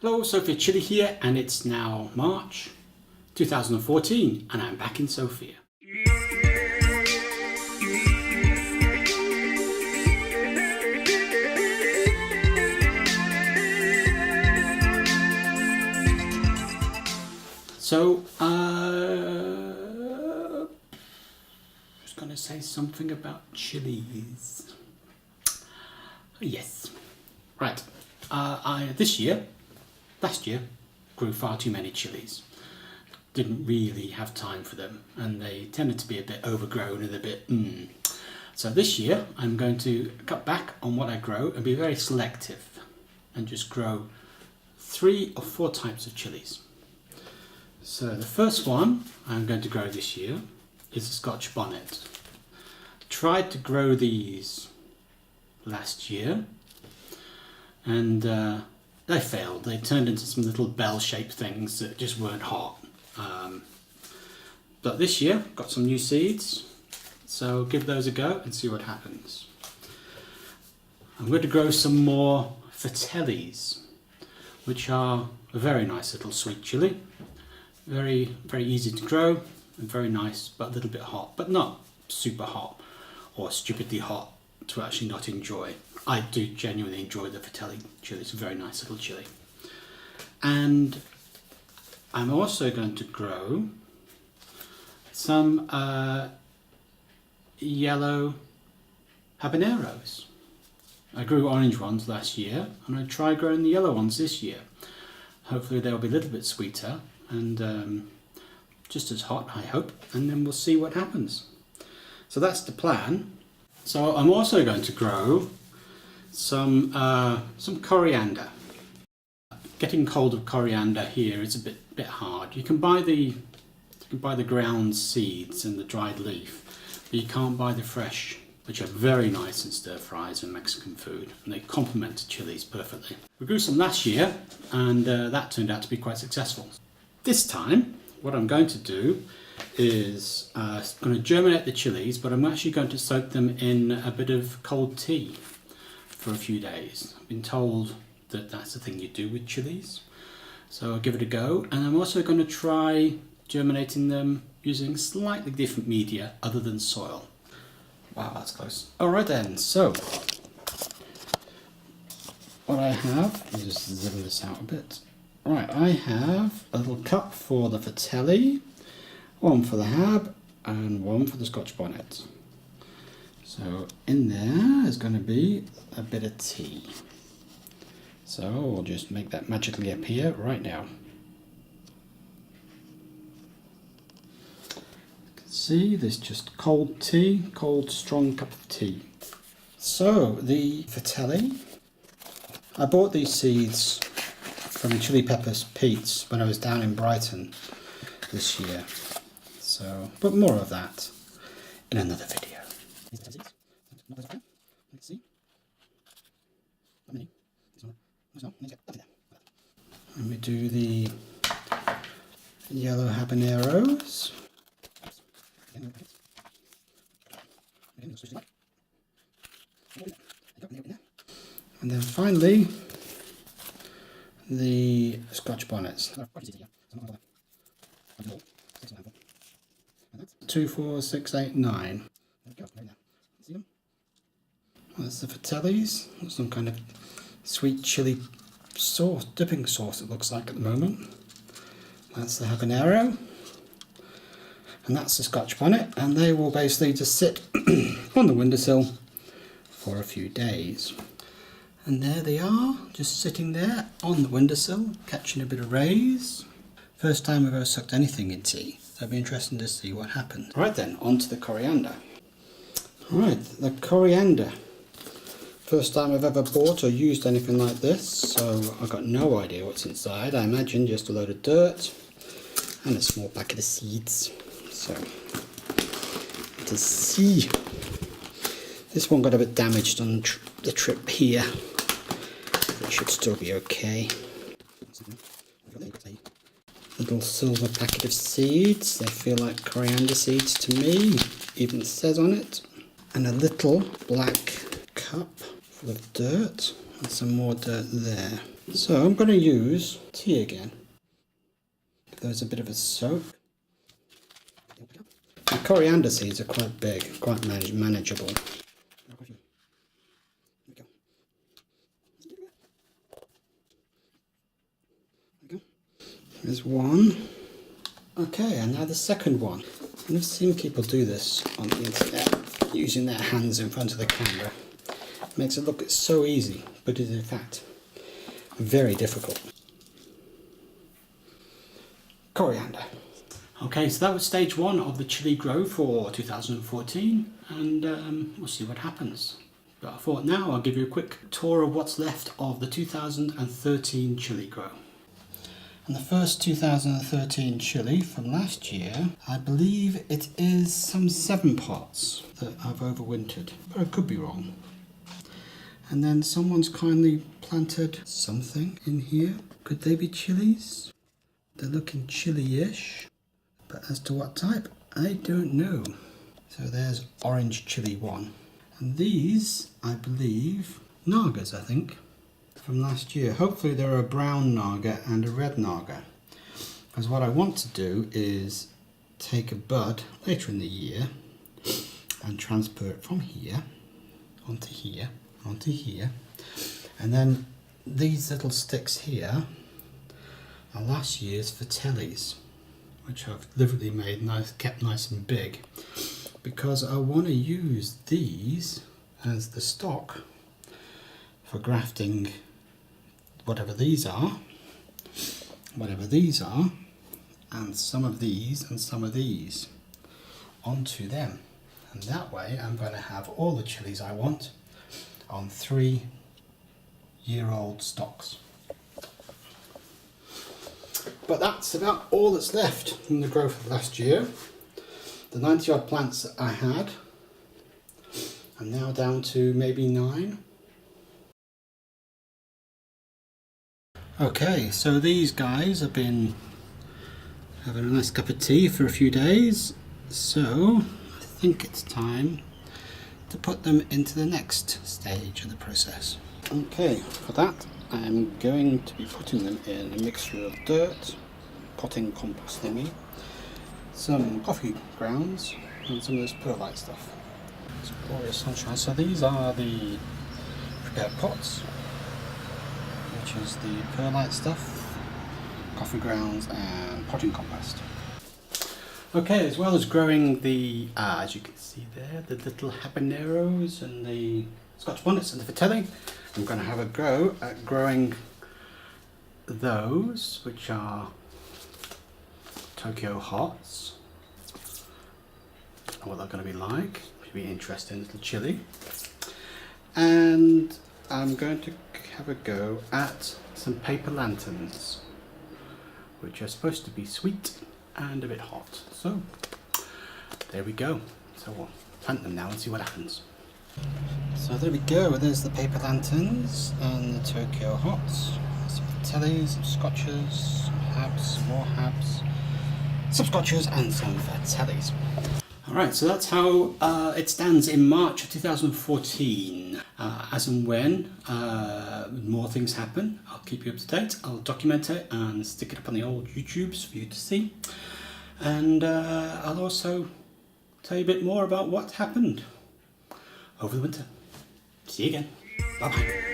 Hello, Sophia Chili here, and it's now March 2014, and I'm back in Sofia. So, I was going to say something about chilies. Yes, right. Last year, grew far too many chilies. Didn't really have time for them, and they tended to be a bit overgrown and a bit So this year, I'm going to cut back on what I grow and be very selective and just grow 3 or 4 types of chilies. So the first one I'm going to grow this year is a Scotch bonnet. Tried to grow these last year, and they failed. They turned into some little bell-shaped things that just weren't hot. But this year, got some new seeds, so give those a go and see what happens. I'm going to grow some more Fratellis, which are a very nice little sweet chili. Very, very easy to grow and very nice, but a little bit hot, but not super hot or stupidly hot to actually not enjoy. I do genuinely enjoy the Fratelli chili. It's a very nice little chili. And I'm also going to grow some yellow habaneros. I grew orange ones last year, and I try growing the yellow ones this year. Hopefully they'll be a little bit sweeter and just as hot, I hope, and then we'll see what happens. So that's the plan. So I'm also going to grow some coriander. Getting hold of coriander here is a bit hard. You can buy the ground seeds and the dried leaf, but you can't buy the fresh, which are very nice in stir fries and Mexican food, and they complement chilies perfectly. We grew some last year, and that turned out to be quite successful. This time, what I'm going to do is going to germinate the chilies, but I'm actually going to soak them in a bit of cold tea for a few days. I've been told that that's the thing you do with chilies, so I'll give it a go. And I'm also going to try germinating them using slightly different media other than soil. Wow, that's close. Alright then, so what I have, let me just zip this out a bit. Right, I have a little cup for the Fratelli, one for the Hab, and one for the Scotch bonnet. So in there is going to be a bit of tea. So we'll just make that magically appear right now. You can see there's just cold tea, cold strong cup of tea. So the Fratelli, I bought these seeds from Chili Peppers Pete's when I was down in Brighton this year. So, but more of that in another video. Let me do the yellow habaneros. And then finally, the Scotch bonnets. 2, 4, 6, 8, 9. That's the Fratellis. Some kind of sweet chili sauce, dipping sauce it looks like at the moment. That's the habanero. And that's the Scotch bonnet. And they will basically just sit on the windowsill for a few days. And there they are, just sitting there on the windowsill, catching a bit of rays. First time I've ever sucked anything in tea, so it'll be interesting to see what happens. Right then, on to the coriander. Right, the coriander. First time I've ever bought or used anything like this, so I've got no idea what's inside. I imagine just a load of dirt and a small packet of seeds. So, to see. This one got a bit damaged on the trip here. It should still be okay. Little silver packet of seeds. They feel like coriander seeds to me. Even says on it. And a little black cup full of dirt. And some more dirt there. So I'm going to use tea again. Give those a bit of a soak. The coriander seeds are quite big, quite manageable. There's one. Okay, and now the second one. And I've seen people do this on the internet, using their hands in front of the camera. It makes it look so easy, but it is in fact very difficult. Coriander. Okay, so that was stage one of the chili grow for 2014, and we'll see what happens. But I thought now I'll give you a quick tour of what's left of the 2013 chili grow. And the first 2013 chili from last year, I believe it is some 7 pots that I've overwintered, but I could be wrong. And then someone's kindly planted something in here. Could they be chilies? They're looking chili-ish, but as to what type, I don't know. So there's orange chili 1. And these, I believe, Nagas, I think, from last year. Hopefully there are a brown Naga and a red Naga. Because what I want to do is take a bud later in the year and transfer it from here onto here, onto here. And then these little sticks here are last year's Fratellis, which I've deliberately made nice, kept nice and big, because I want to use these as the stock for grafting whatever these are, and some of these onto them. And that way I'm going to have all the chilies I want on 3-year-old stocks. But that's about all that's left from the growth of last year. The 90 odd plants that I had, I'm now down to maybe 9. Okay, so these guys have been having a nice cup of tea for a few days, so I think it's time to put them into the next stage of the process. Okay, for that I'm going to be putting them in a mixture of dirt, potting compost thingy, some coffee grounds and some of this perlite stuff. It's glorious sunshine. So these are the prepared pots, which is the perlite stuff, coffee grounds and potting compost. Okay, as well as growing the, as you can see there, the little habaneros and the Scotch bonnets and the Fratelli, I'm going to have a go at growing those, which are Tokyo Hots. What they're going to be like. Should be interesting, little chili. And I'm going to have a go at some paper lanterns, which are supposed to be sweet and a bit hot. So there we go. So we'll plant them now and see what happens. So there we go. There's the paper lanterns and the Tokyo Hots. Some Fratellis, some Scotches, some Habs, some more Habs, some Scotches and some Fratellis. Alright, so that's how it stands in March of 2014. As and when more things happen, I'll keep you up to date. I'll document it and stick it up on the old YouTubes for you to see. And I'll also tell you a bit more about what happened over the winter. See you again. Bye bye.